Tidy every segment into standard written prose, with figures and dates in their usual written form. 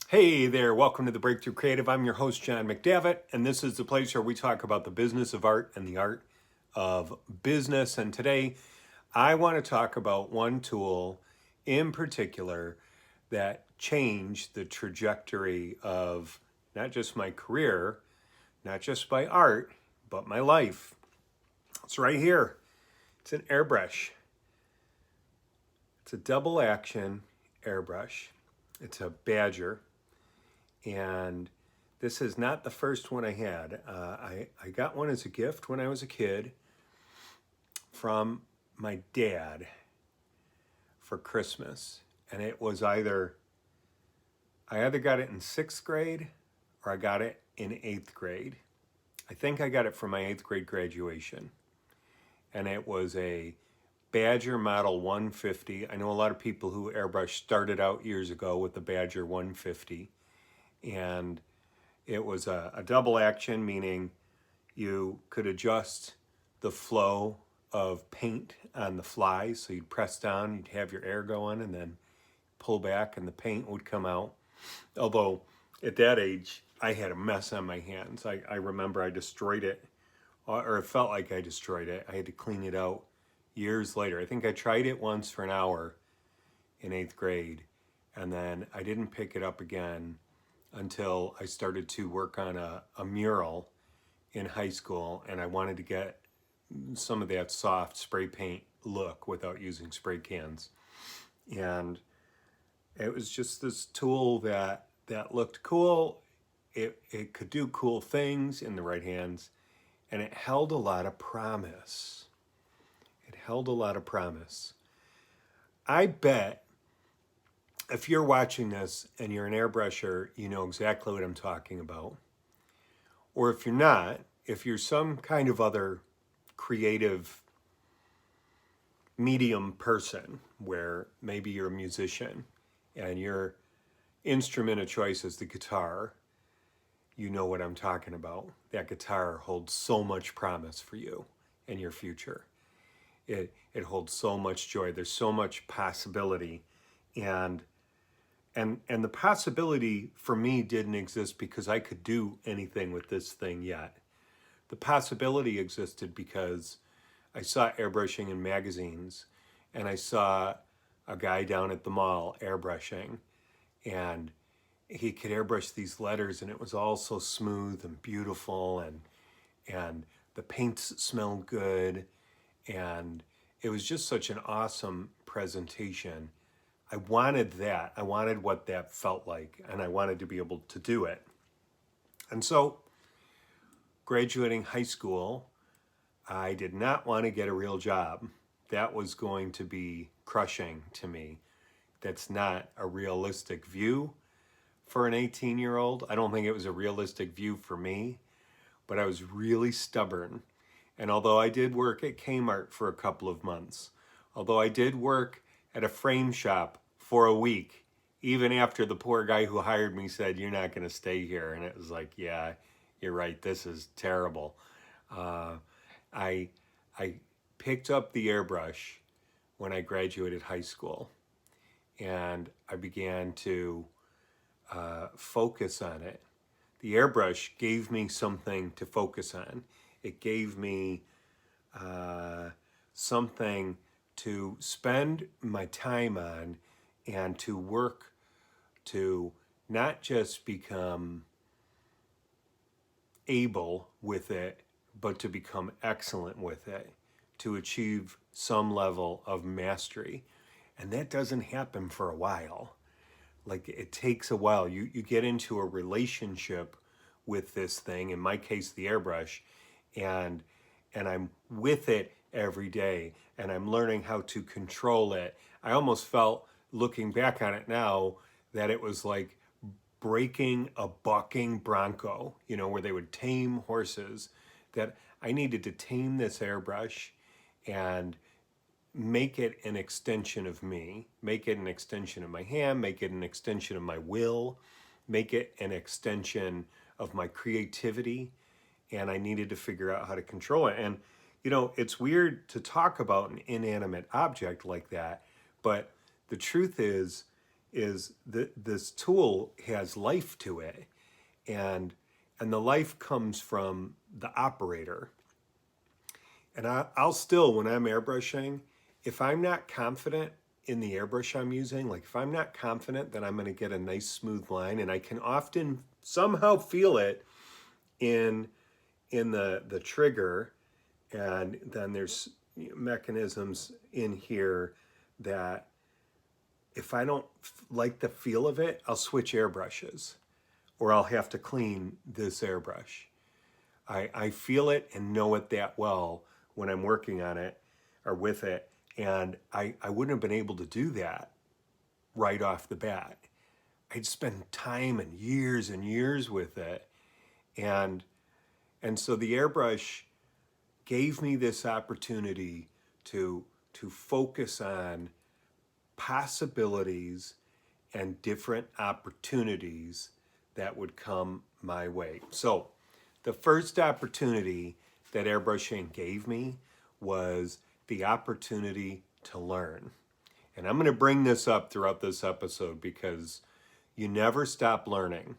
Hey there, welcome to the Breakthrough Creative. I'm your host, John McDavitt, and this is the place where we talk about the business of art and the art of business. And today, I want to talk about one tool in particular that changed the trajectory of not just my career, not just my art, but my life. It's right here. It's an airbrush. It's a double action airbrush. It's a Badger. And this is not the first one I had. I got one as a gift when I was a kid from my dad for Christmas. And it was I either got it in 6th grade or I got it in 8th grade. I think I got it for my 8th grade graduation. And it was a Badger Model 150. I know a lot of people who airbrush started out years ago with the Badger 150. And it was a double action, meaning you could adjust the flow of paint on the fly. So you'd press down, you'd have your air going, and then pull back and the paint would come out. Although at that age, I had a mess on my hands. I remember I destroyed it, or it felt like I destroyed it. I had to clean it out years later. I think I tried it once for an hour in 8th grade, and then I didn't pick it up again until I started to work on a mural in high school, and I wanted to get some of that soft spray paint look without using spray cans. And it was just this tool that looked cool. It could do cool things in the right hands, and it held a lot of promise. It held a lot of promise. I bet if you're watching this and you're an airbrusher, you know exactly what I'm talking about. Or if you're not, if you're some kind of other creative medium person where maybe you're a musician and your instrument of choice is the guitar, you know what I'm talking about. That guitar holds so much promise for you and your future. It holds so much joy. There's so much possibility. And the possibility for me didn't exist because I could do anything with this thing yet. The possibility existed because I saw airbrushing in magazines, and I saw a guy down at the mall airbrushing, and he could airbrush these letters, and it was all so smooth and beautiful, and the paints smelled good, and it was just such an awesome presentation. I wanted that. I wanted what that felt like, and I wanted to be able to do it. And so, graduating high school, I did not want to get a real job. That was going to be crushing to me. That's not a realistic view for an 18-year-old. I don't think it was a realistic view for me, but I was really stubborn. And although I did work at Kmart for a couple of months, although I did work at a frame shop for a week, even after the poor guy who hired me said, "You're not going to stay here." And it was like, yeah, you're right. This is terrible. I picked up the airbrush when I graduated high school, and I began to focus on it. The airbrush gave me something to focus on. It gave me something to spend my time on and to work to not just become able with it, but to become excellent with it, to achieve some level of mastery. And that doesn't happen for a while. Like, it takes a while. You get into a relationship with this thing, in my case, the airbrush, and I'm with it every day, and I'm learning how to control it. I almost felt, looking back on it now, that it was like breaking a bucking bronco, where they would tame horses, that I needed to tame this airbrush and make it an extension of me, make it an extension of my hand, make it an extension of my will, make it an extension of my creativity, and I needed to figure out how to control it. And, it's weird to talk about an inanimate object like that, but the truth is is that this tool has life to it, and the life comes from the operator. And I'll still, when I'm airbrushing, if I'm not confident in the airbrush I'm using, like if I'm not confident that I'm going to get a nice smooth line, and I can often somehow feel it in the trigger, and then there's mechanisms in here that if I don't like the feel of it, I'll switch airbrushes, or I'll have to clean this airbrush. I feel it and know it that well when I'm working on it or with it, and I wouldn't have been able to do that right off the bat. I'd spend time and years with it, and so the airbrush gave me this opportunity to focus on possibilities and different opportunities that would come my way. So the first opportunity that airbrushing gave me was the opportunity to learn. And I'm going to bring this up throughout this episode because you never stop learning.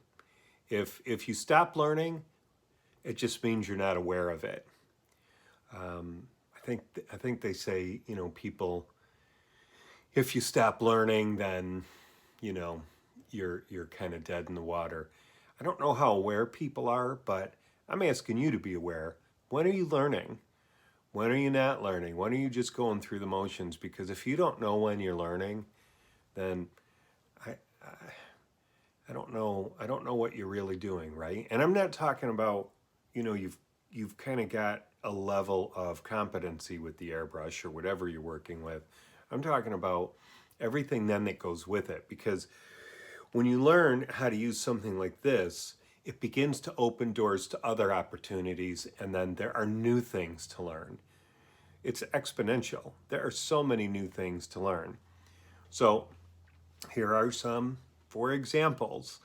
If you stop learning, it just means you're not aware of it. I think they say, people, if you stop learning, then you're kind of dead in the water. I don't know how aware people are, but I'm asking you to be aware. When are you learning? When are you not learning? When are you just going through the motions? Because if you don't know when you're learning, then I don't know what you're really doing, right? And I'm not talking about, you've kind of got a level of competency with the airbrush or whatever you're working with. I'm talking about everything then that goes with it, because when you learn how to use something like this, it begins to open doors to other opportunities, and then there are new things to learn. It's exponential. There are so many new things to learn. So here are some, for examples.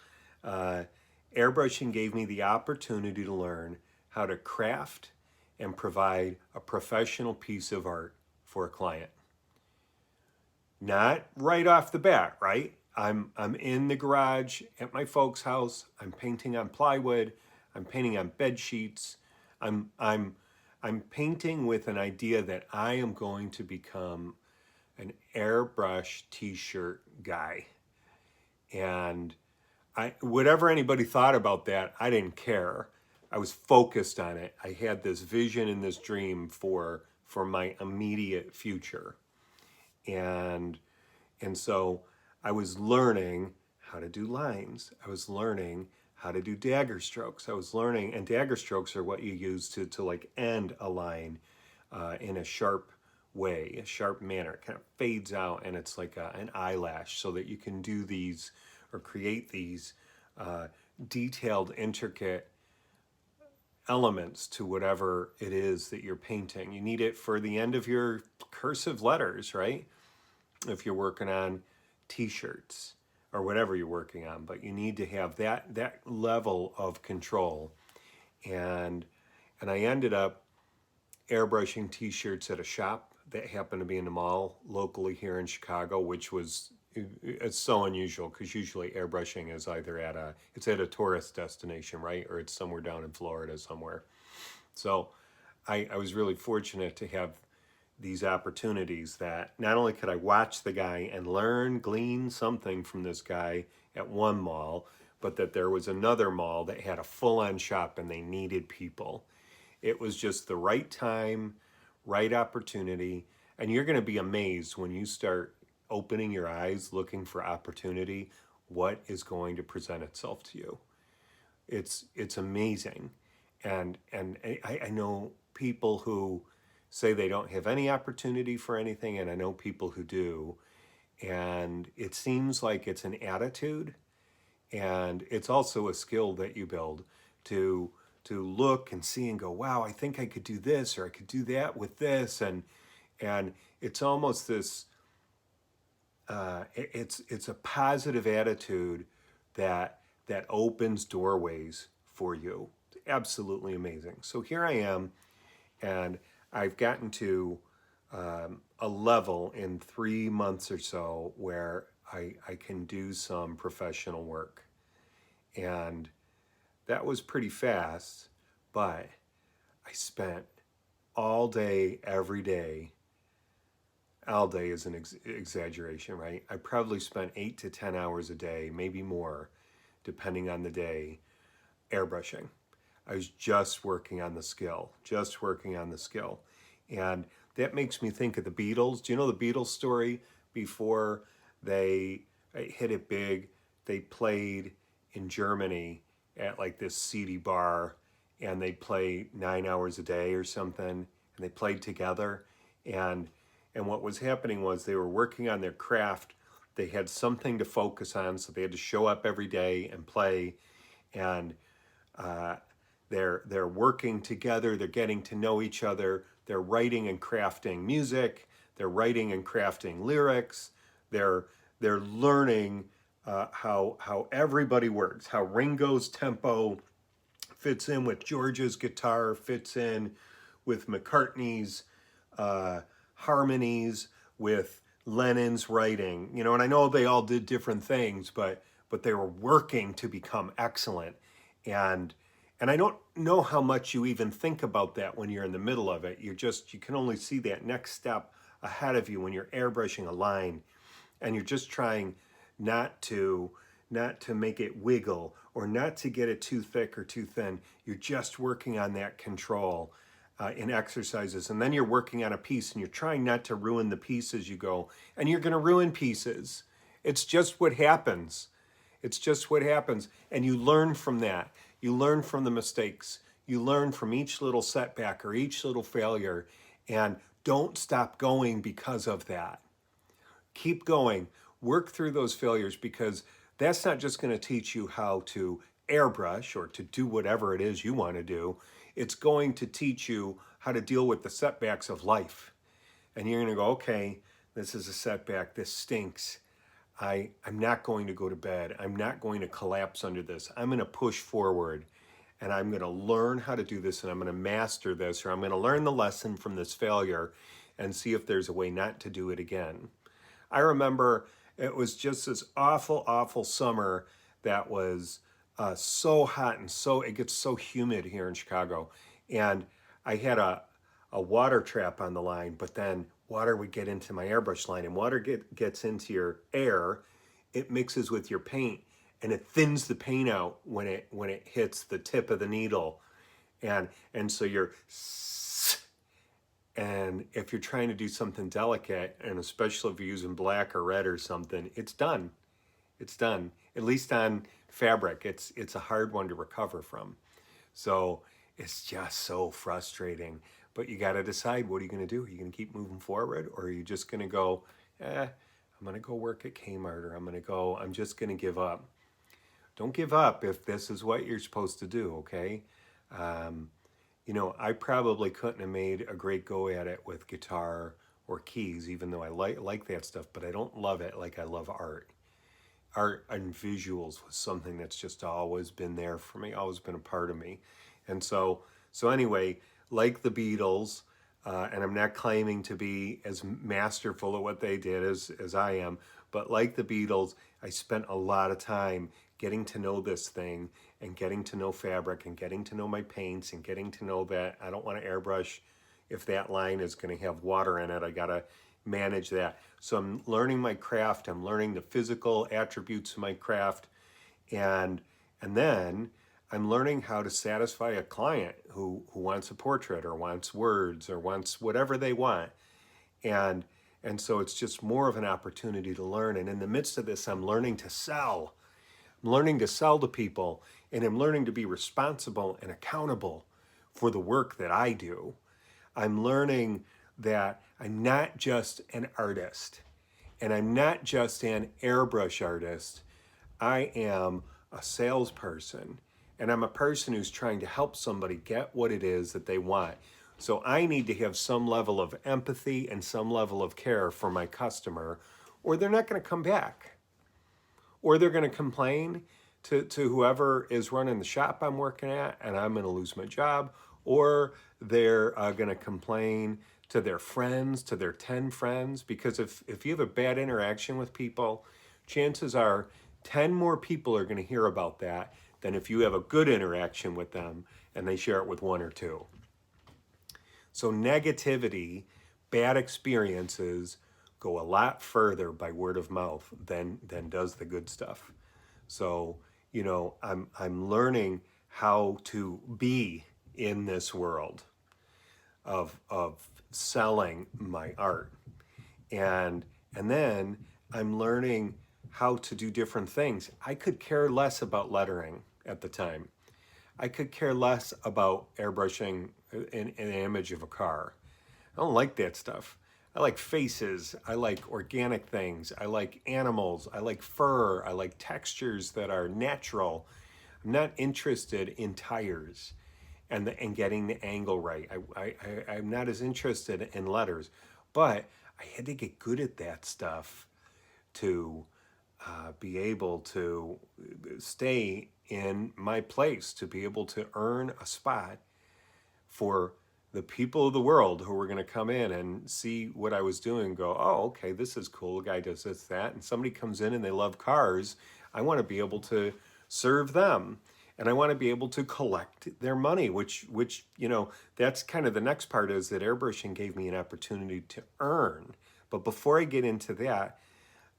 Airbrushing gave me the opportunity to learn how to craft and provide a professional piece of art for a client. Not right off the bat, right? I'm in the garage at my folks' house. I'm painting on plywood. I'm painting on bed sheets. I'm painting with an idea that I am going to become an airbrush t-shirt guy. And whatever anybody thought about that, I didn't care. I was focused on it. I had this vision and this dream for my immediate future. And so I was learning how to do lines. I was learning how to do dagger strokes. I was learning, and dagger strokes are what you use to like end a line in a sharp way, a sharp manner. It kind of fades out, and it's like an eyelash, so that you can do these or create these detailed, intricate elements to whatever it is that you're painting. You need it for the end of your cursive letters, right? If you're working on t-shirts or whatever you're working on, but you need to have that level of control. And I ended up airbrushing t-shirts at a shop that happened to be in the mall locally here in Chicago, which was, it's so unusual because usually airbrushing is either at a tourist destination, right? Or it's somewhere down in Florida somewhere. So I was really fortunate to have these opportunities that not only could I watch the guy and glean something from this guy at one mall, but that there was another mall that had a full-on shop and they needed people. It was just the right time, right opportunity, and you're going to be amazed when you start opening your eyes, looking for opportunity, what is going to present itself to you. It's amazing. And I know people who say they don't have any opportunity for anything, and I know people who do. And it seems like it's an attitude, and it's also a skill that you build to look and see and go, wow, I think I could do this, or I could do that with this. And it's almost this, it's a positive attitude that opens doorways for you. It's absolutely amazing. So here I am, and I've gotten to a level in 3 months or so where I can do some professional work. And that was pretty fast, but I spent all day, every day. All day is an exaggeration, right? I probably spent 8 to 10 hours a day, maybe more, depending on the day, airbrushing. I was just working on the skill, just working on the skill. And that makes me think of the Beatles. Do you know the Beatles story? Before they hit it big, they played in Germany at like this seedy bar, and they play 9 hours a day or something, and they played together. And what was happening was they were working on their craft. They had something to focus on, so they had to show up every day and play. And uh, they're working together. They're getting to know each other. They're writing and crafting music. They're writing and crafting lyrics. They're learning how everybody works. How Ringo's tempo fits in with George's guitar, fits in with McCartney's harmonies, with Lennon's writing. You know, and I know they all did different things, but they were working to become excellent. And I don't know how much you even think about that when you're in the middle of it. You can only see that next step ahead of you when you're airbrushing a line, and you're just trying not to make it wiggle or not to get it too thick or too thin. You're just working on that control in exercises, and then you're working on a piece and you're trying not to ruin the piece as you go, and you're going to ruin pieces. It's just what happens. It's just what happens. And you learn from that. You learn from the mistakes. You learn from each little setback or each little failure, and don't stop going because of that. Keep going. Work through those failures, because that's not just going to teach you how to airbrush or to do whatever it is you want to do. It's going to teach you how to deal with the setbacks of life. And you're going to go, okay, this is a setback. This stinks. I'm not going to go to bed. I'm not going to collapse under this. I'm going to push forward, and I'm going to learn how to do this, and I'm going to master this, or I'm going to learn the lesson from this failure and see if there's a way not to do it again. I remember it was just this awful, awful summer that was so hot, and it gets so humid here in Chicago. And I had a water trap on the line, but then water would get into my airbrush line, and water gets into your air. It mixes with your paint, and it thins the paint out when it hits the tip of the needle. And so and if you're trying to do something delicate, and especially if you're using black or red or something, it's done. It's done. At least on fabric, it's a hard one to recover from. So it's just so frustrating. But you got to decide, what are you going to do? Are you going to keep moving forward, or are you just going to go, I'm going to go work at Kmart, or I'm just going to give up. Don't give up if this is what you're supposed to do, okay? You know, I probably couldn't have made a great go at it with guitar or keys, even though I like that stuff, but I don't love it like I love art. Art and visuals was something that's just always been there for me, always been a part of me. And so anyway, like the Beatles, and I'm not claiming to be as masterful at what they did as I am, but like the Beatles, I spent a lot of time getting to know this thing, and getting to know fabric, and getting to know my paints, and getting to know that I don't want to airbrush if that line is going to have water in it. I got to manage that. So I'm learning my craft. I'm learning the physical attributes of my craft, and then I'm learning how to satisfy a client who wants a portrait, or wants words, or wants whatever they want. And so it's just more of an opportunity to learn. And in the midst of this, I'm learning to sell. I'm learning to sell to people, and I'm learning to be responsible and accountable for the work that I do. I'm learning that I'm not just an artist, and I'm not just an airbrush artist. I am a salesperson, and I'm a person who's trying to help somebody get what it is that they want. So I need to have some level of empathy and some level of care for my customer, or they're not going to come back. Or they're going to complain to whoever is running the shop I'm working at, and I'm going to lose my job. Or they're going to complain to their friends, to their 10 friends. Because if you have a bad interaction with people, chances are 10 more people are going to hear about that than if you have a good interaction with them and they share it with one or two. So negativity, bad experiences go a lot further by word of mouth than does the good stuff. So, I'm learning how to be in this world of selling my art. And then I'm learning how to do different things. I could care less about lettering at the time. I could care less about airbrushing an image of a car. I don't like that stuff. I like faces. I like organic things. I like animals. I like fur. I like textures that are natural. I'm not interested in tires and getting the angle right. I'm not as interested in letters, but I had to get good at that stuff to be able to stay in my place, to be able to earn a spot for the people of the world who were going to come in and see what I was doing and go, oh, okay, this is cool. A guy does this, that. And somebody comes in and they love cars. I want to be able to serve them. And I want to be able to collect their money, which that's kind of the next part, is that airbrushing gave me an opportunity to earn. But before I get into that,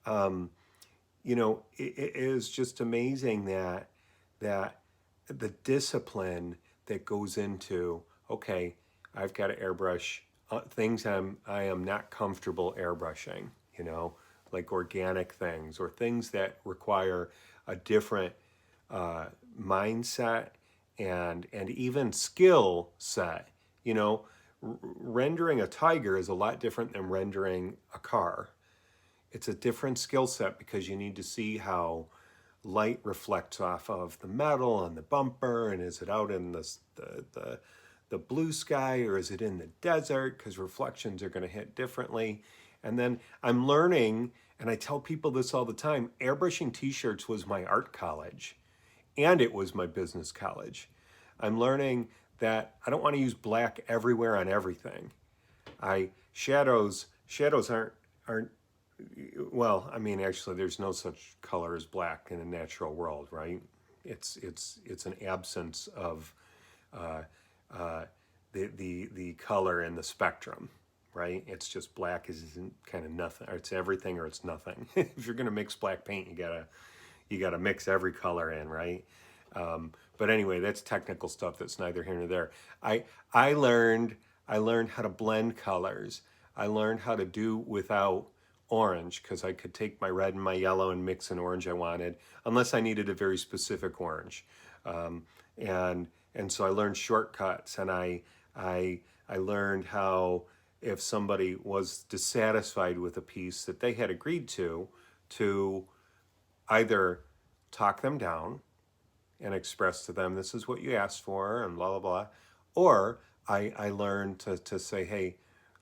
it is just amazing that the discipline that goes into, okay, I've got to airbrush things I am not comfortable airbrushing, like organic things or things that require a different mindset and even skill set. Rendering a tiger is a lot different than rendering a car. It's a different skill set because you need to see how light reflects off of the metal on the bumper, and is it out in the blue sky or is it in the desert, because reflections are going to hit differently. And then I'm learning, and I tell people this all the time, airbrushing t-shirts was my art college and it was my business college. I'm learning that I don't want to use black everywhere on everything. Shadows aren't well, I mean, actually, there's no such color as black in the natural world, right? It's an absence of the color in the spectrum, right? It's just black is kind of nothing, or it's everything or it's nothing. If you're gonna mix black paint, you gotta mix every color in, right? But anyway, that's technical stuff that's neither here nor there. I learned how to blend colors. I learned how to do without orange, because I could take my red and my yellow and mix an orange I wanted, unless I needed a very specific orange. And so I learned shortcuts, and I learned how, if somebody was dissatisfied with a piece that they had agreed to either talk them down and express to them, this is what you asked for, and blah, blah, blah. Or I learned to say, hey,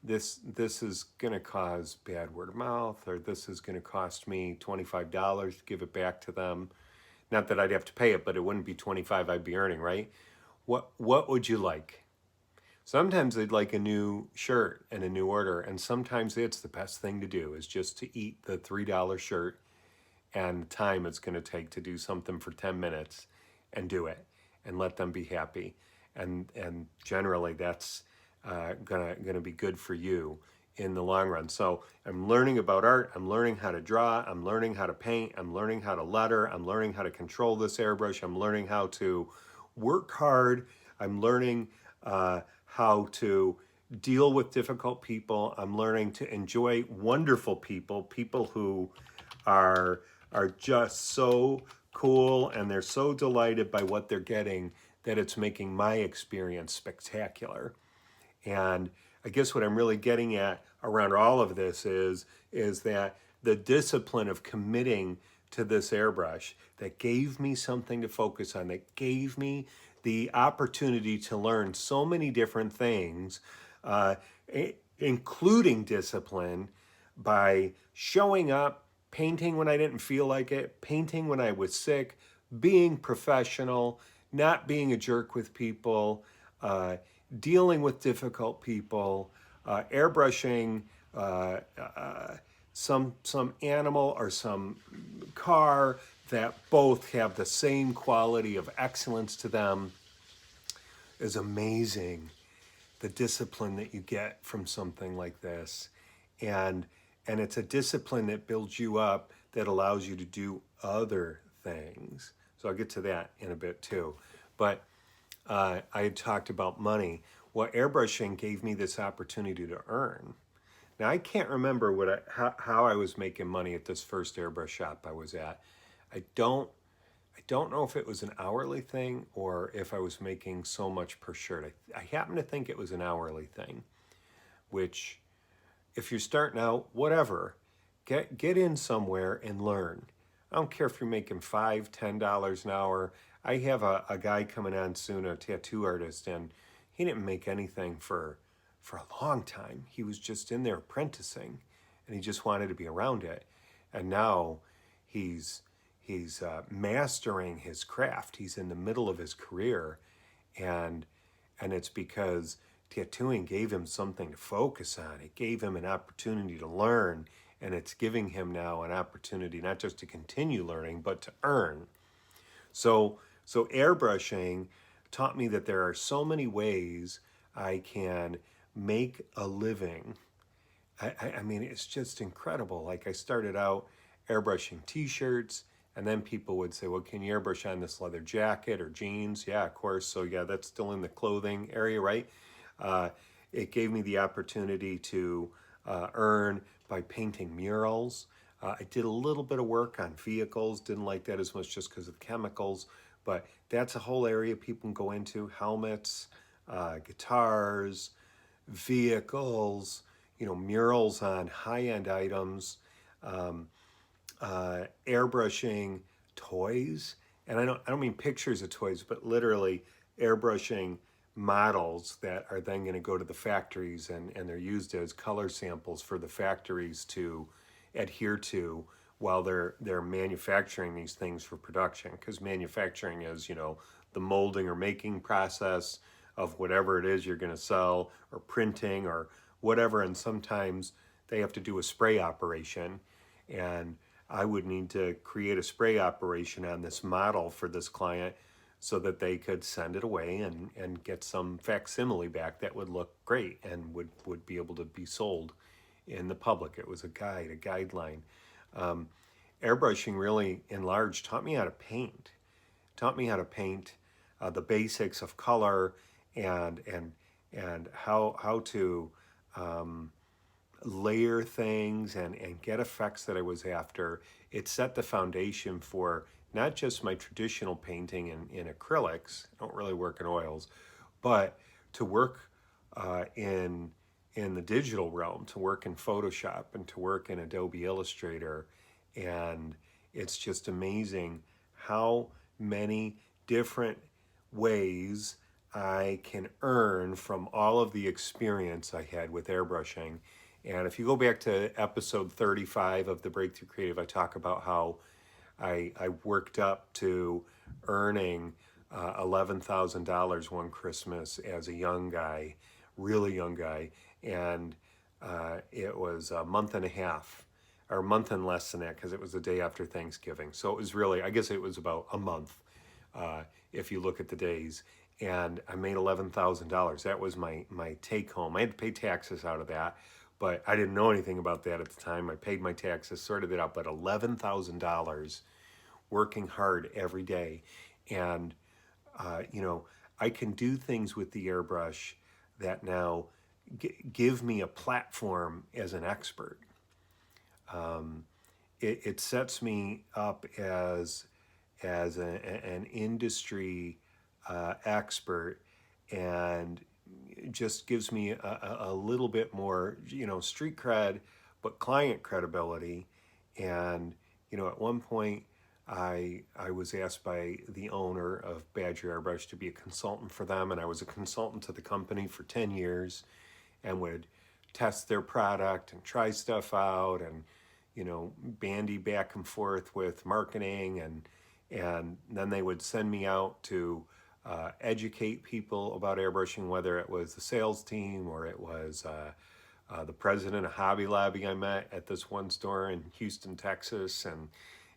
this is going to cause bad word of mouth, or this is going to cost me $25 to give it back to them. Not that I'd have to pay it, but it wouldn't be $25 I'd be earning, right? What would you like? Sometimes they'd like a new shirt and a new order, and sometimes it's the best thing to do is just to eat the $3 shirt and the time it's going to take to do something for 10 minutes and do it and let them be happy. And generally that's gonna be good for you in the long run. So I'm learning about art, I'm learning how to draw, I'm learning how to paint, I'm learning how to letter, I'm learning how to control this airbrush, I'm learning how to work hard, I'm learning how to deal with difficult people, I'm learning to enjoy wonderful people who are just so cool, and they're so delighted by what they're getting that it's making my experience spectacular. And I guess what I'm really getting at around all of this is that the discipline of committing to this airbrush that gave me something to focus on, that gave me the opportunity to learn so many different things, including discipline, by showing up, painting when I didn't feel like it, painting when I was sick, being professional, not being a jerk with people, dealing with difficult people, airbrushing some animal or some car that both have the same quality of excellence to them is amazing. The discipline that you get from something like this, and it's a discipline that builds you up, that allows you to do other things. So I'll get to that in a bit too. But I had talked about money. Well, airbrushing gave me this opportunity to earn. Now I can't remember how I was making money at this first airbrush shop I was at. I don't I don't know if it was an hourly thing or if I was making so much per shirt. I happen to think it was an hourly thing, which if you're starting out, whatever, get in somewhere and learn. I don't care if you're making $5, $10 an hour. I have a guy coming on soon, a tattoo artist, and he didn't make anything for a long time. He was just in there apprenticing, and he just wanted to be around it. And now he's mastering his craft. He's in the middle of his career, and it's because tattooing gave him something to focus on. It gave him an opportunity to learn, and it's giving him now an opportunity not just to continue learning, but to earn. So airbrushing taught me that there are so many ways I can make a living. I mean, it's just incredible. Like, I started out airbrushing t-shirts, and then people would say, well, can you airbrush on this leather jacket or jeans? Yeah, of course. So yeah, that's still in the clothing area, right? It gave me the opportunity to earn by painting murals. I did a little bit of work on vehicles, didn't like that as much just because of the chemicals, but that's a whole area people can go into. Helmets, guitars, vehicles, murals on high-end items, airbrushing toys. And I don't mean pictures of toys, but literally airbrushing models that are then going to go to the factories, and they're used as color samples for the factories to adhere to while they're manufacturing these things for production. Because manufacturing is, the molding or making process of whatever it is you're going to sell, or printing or whatever. And sometimes they have to do a spray operation, and I would need to create a spray operation on this model for this client so that they could send it away and get some facsimile back that would look great and would be able to be sold in the public. It was a guide, a guideline. Airbrushing really, in large, taught me how to paint. Taught me how to paint the basics of color and how to layer things and get effects that I was after. It set the foundation for not just my traditional painting in acrylics. I don't really work in oils, but to work in the digital realm, to work in Photoshop and to work in Adobe Illustrator. And it's just amazing how many different ways I can earn from all of the experience I had with airbrushing. And if you go back to episode 35 of The Breakthrough Creative, I talk about how I worked up to earning $11,000 one Christmas as a young guy, really young guy. And it was a month and a half, or a month and less than that, because it was the day after Thanksgiving. So it was really, I guess it was about a month if you look at the days. And I made $11,000. That was my take home. I had to pay taxes out of that, but I didn't know anything about that at the time. I paid my taxes, sorted it out, but $11,000 working hard every day. And, I can do things with the airbrush that now give me a platform as an expert. It sets me up as an industry expert, and just gives me a little bit more, street cred, but client credibility. And, at one point, I was asked by the owner of Badger Airbrush to be a consultant for them, and I was a consultant to the company for 10 years and would test their product and try stuff out and, bandy back and forth with marketing, and then they would send me out to educate people about airbrushing, whether it was the sales team or it was the president of Hobby Lobby I met at this one store in Houston, Texas,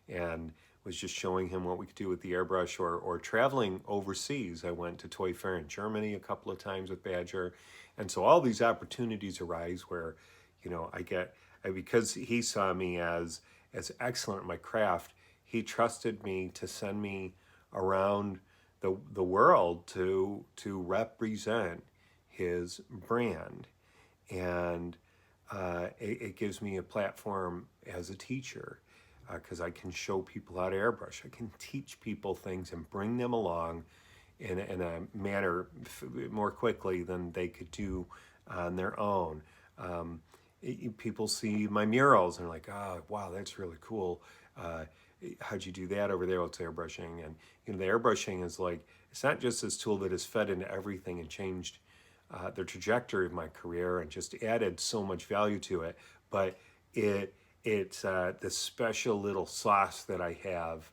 and was just showing him what we could do with the airbrush, or traveling overseas. I went to Toy Fair in Germany a couple of times with Badger. And so all these opportunities arise where, because he saw me as excellent at my craft, he trusted me to send me around the world to represent his brand. And it gives me a platform as a teacher, because I can show people how to airbrush. I can teach people things and bring them along in a manner more quickly than they could do on their own. People see my murals and are like, oh, wow, that's really cool. How'd you do that over there? Well, it's airbrushing. And the airbrushing is like, it's not just this tool that has fed into everything and changed the trajectory of my career and just added so much value to it, but it's this special little sauce that I have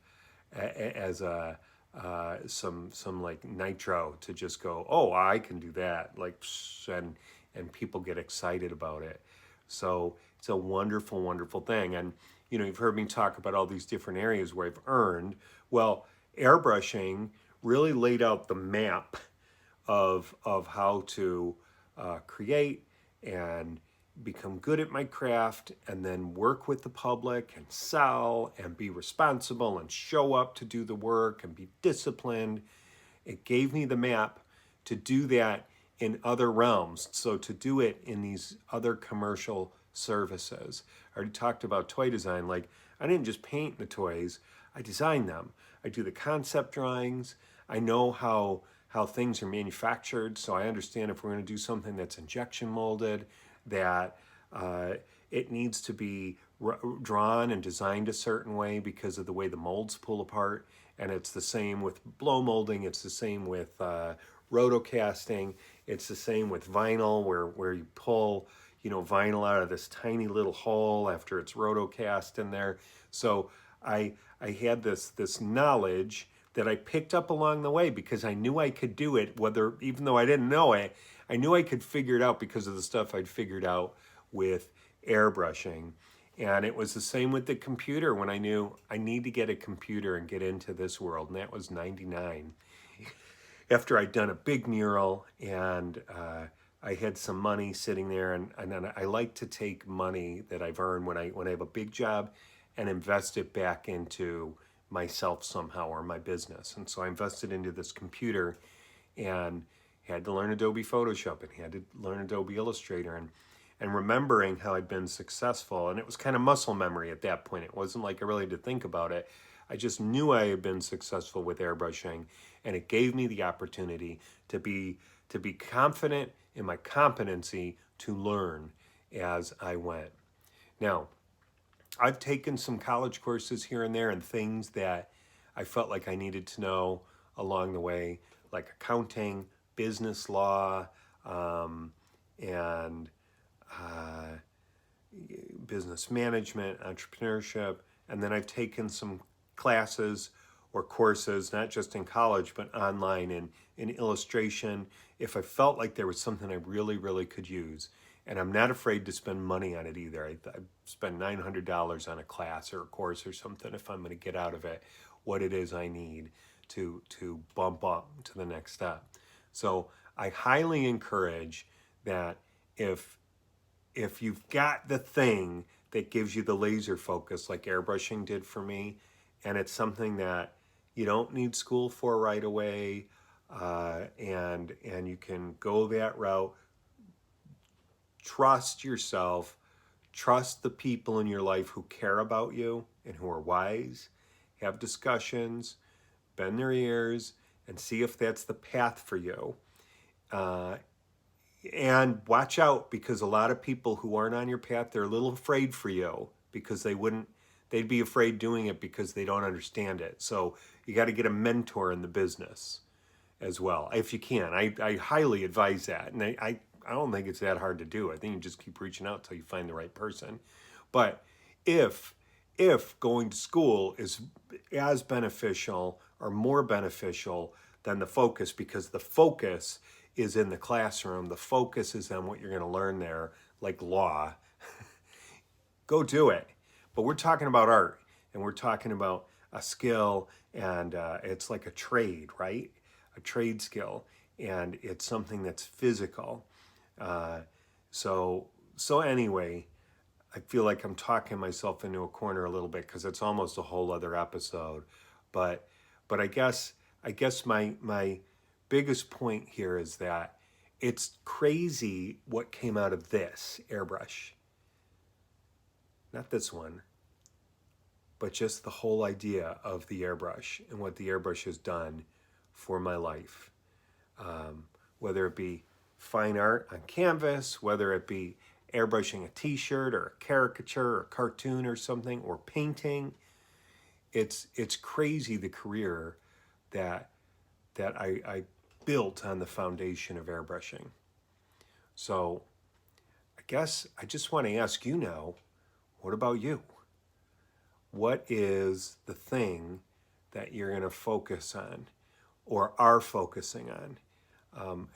as some like nitro to just go, oh, I can do that, like, and people get excited about it. So it's a wonderful, wonderful thing. And you've heard me talk about all these different areas where I've earned. Well, airbrushing really laid out the map of how to create and become good at my craft, and then work with the public and sell and be responsible and show up to do the work and be disciplined. It gave me the map to do that in other realms. So to do it in these other commercial services. I already talked about toy design. Like, I didn't just paint the toys, I designed them. I do the concept drawings. I know how things are manufactured, so I understand if we're going to do something that's injection molded, that it needs to be drawn and designed a certain way because of the way the molds pull apart. And it's the same with blow molding. It's the same with rotocasting. It's the same with vinyl, where you pull vinyl out of this tiny little hole after it's rotocast in there. So I had this knowledge that I picked up along the way because I knew I could do it, even though I didn't know it. I knew I could figure it out because of the stuff I'd figured out with airbrushing. And it was the same with the computer, when I knew I need to get a computer and get into this world. And that was 99. After I'd done a big mural and I had some money sitting there, and then I like to take money that I've earned when I have a big job and invest it back into myself somehow, or my business. And so I invested into this computer and had to learn Adobe Photoshop and had to learn Adobe Illustrator, and remembering how I'd been successful. And it was kind of muscle memory at that point. It wasn't like I really had to think about it. I just knew I had been successful with airbrushing, and it gave me the opportunity to be confident in my competency to learn as I went. Now, I've taken some college courses here and there and things that I felt like I needed to know along the way, like accounting, business law, and business management, entrepreneurship. And then I've taken some classes or courses, not just in college, but online in illustration, if I felt like there was something I really, really could use. And I'm not afraid to spend money on it either. I spend $900 on a class or a course or something if I'm going to get out of it what it is I need to bump up to the next step. So I highly encourage that if you've got the thing that gives you the laser focus, like airbrushing did for me, and it's something that you don't need school for right away, and you can go that route, trust yourself, trust the people in your life who care about you and who are wise, have discussions, bend their ears, and see if that's the path for you. And watch out, because a lot of people who aren't on your path, they're a little afraid for you because they'd be afraid doing it because they don't understand it. So you got to get a mentor in the business as well, if you can. I highly advise that. And I don't think it's that hard to do. I think you just keep reaching out till you find the right person. But if going to school is as beneficial or more beneficial than the focus, because the focus is in the classroom, the focus is on what you're going to learn there, like law, go do it. But we're talking about art, and we're talking about a skill, and it's like a trade, right? A trade skill, and it's something that's physical. Uh, so anyway, I feel like I'm talking myself into a corner a little bit because it's almost a whole other episode. But I guess my biggest point here is that it's crazy what came out of this airbrush. Not this one, but just the whole idea of the airbrush and what the airbrush has done for my life. Whether it be fine art on canvas, whether it be airbrushing a t-shirt or a caricature or a cartoon or something, or painting, it's crazy the career that I built on the foundation of airbrushing. So I guess I just want to ask you now, what about you? What is the thing that you're going to focus on or are focusing on?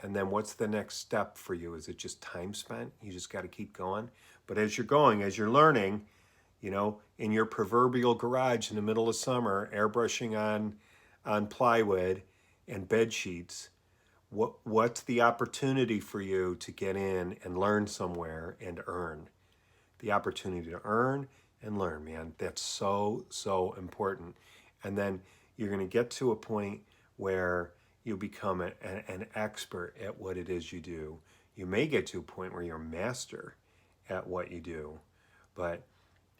And then what's the next step for you? Is it just time spent? You just got to keep going. But as you're going, as you're learning, in your proverbial garage in the middle of summer, airbrushing on plywood and bed sheets, what's the opportunity for you to get in and learn somewhere and earn? The opportunity to earn and learn, man. That's so important. And then you're going to get to a point where you become an expert at what it is you do. You may get to a point where you're a master at what you do. But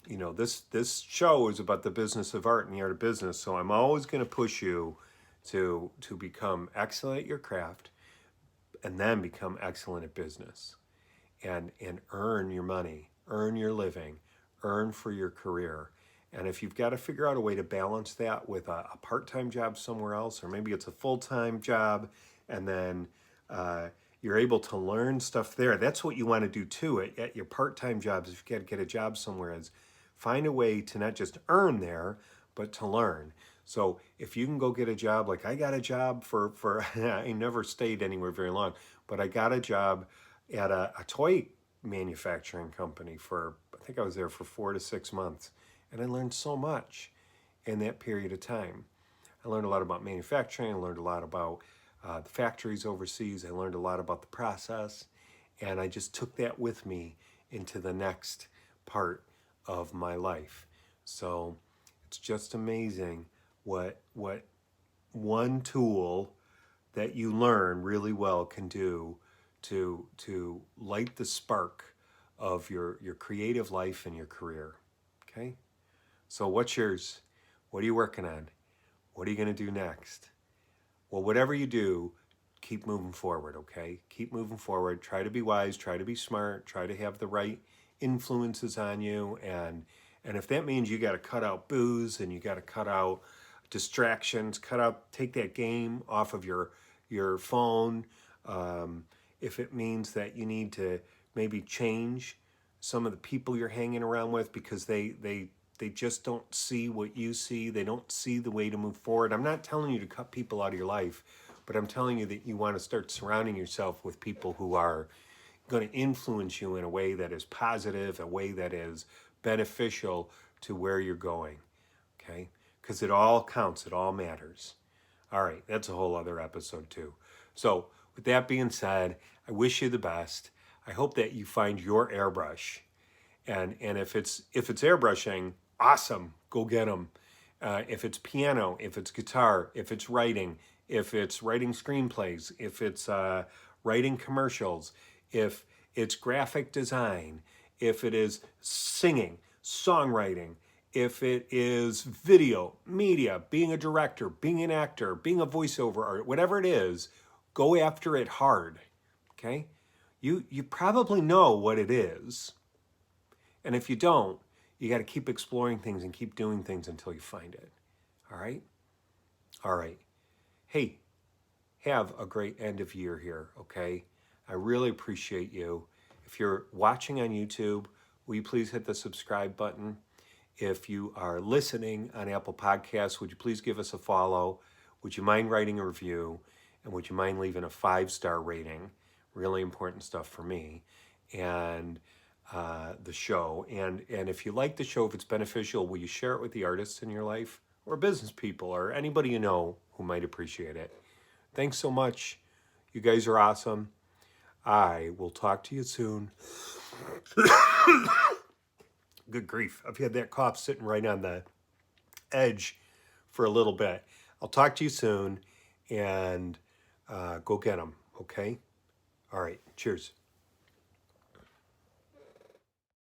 this show is about the business of art and the art of business. So I'm always going to push you to become excellent at your craft, and then become excellent at business, and earn your money, earn your living, earn for your career. And if you've got to figure out a way to balance that with a part-time job somewhere else, or maybe it's a full-time job, and then you're able to learn stuff there, that's what you want to do too at your part-time jobs. If you got to get a job somewhere, is find a way to not just earn there, but to learn. So if you can go get a job, like I got a job for I never stayed anywhere very long, but I got a job at a toy manufacturing company I think I was there for 4 to 6 months. And I learned so much in that period of time. I learned a lot about manufacturing. I learned a lot about the factories overseas. I learned a lot about the process. And I just took that with me into the next part of my life. So it's just amazing what one tool that you learn really well can do to light the spark of your creative life and your career. Okay? So what's yours? What are you working on? What are you going to do next? Well, whatever you do, keep moving forward, okay? Keep moving forward. Try to be wise. Try to be smart. Try to have the right influences on you. And if that means you got to cut out booze and you got to cut out distractions, take that game off of your phone. If it means that you need to maybe change some of the people you're hanging around with because they just don't see what you see. They don't see the way to move forward. I'm not telling you to cut people out of your life, but I'm telling you that you want to start surrounding yourself with people who are going to influence you in a way that is positive, a way that is beneficial to where you're going, okay? Because it all counts, it all matters. All right, that's a whole other episode too. So with that being said, I wish you the best. I hope that you find your airbrush. And if it's airbrushing, awesome, go get them. If it's piano, if it's guitar, if it's writing screenplays, if it's writing commercials, if it's graphic design, if it is singing, songwriting, if it is video, media, being a director, being an actor, being a voiceover artist, whatever it is, go after it hard, okay? You probably know what it is. And if you don't, you got to keep exploring things and keep doing things until you find it. All right? All right. Hey, have a great end of year here, okay? I really appreciate you. If you're watching on YouTube, will you please hit the subscribe button? If you are listening on Apple Podcasts, would you please give us a follow? Would you mind writing a review? And would you mind leaving a 5-star rating? Really important stuff for me. And the show. And if you like the show, if it's beneficial, will you share it with the artists in your life or business people or anybody you know who might appreciate it? Thanks so much. You guys are awesome. I will talk to you soon. Good grief. I've had that cough sitting right on the edge for a little bit. I'll talk to you soon, and go get them, okay? All right. Cheers.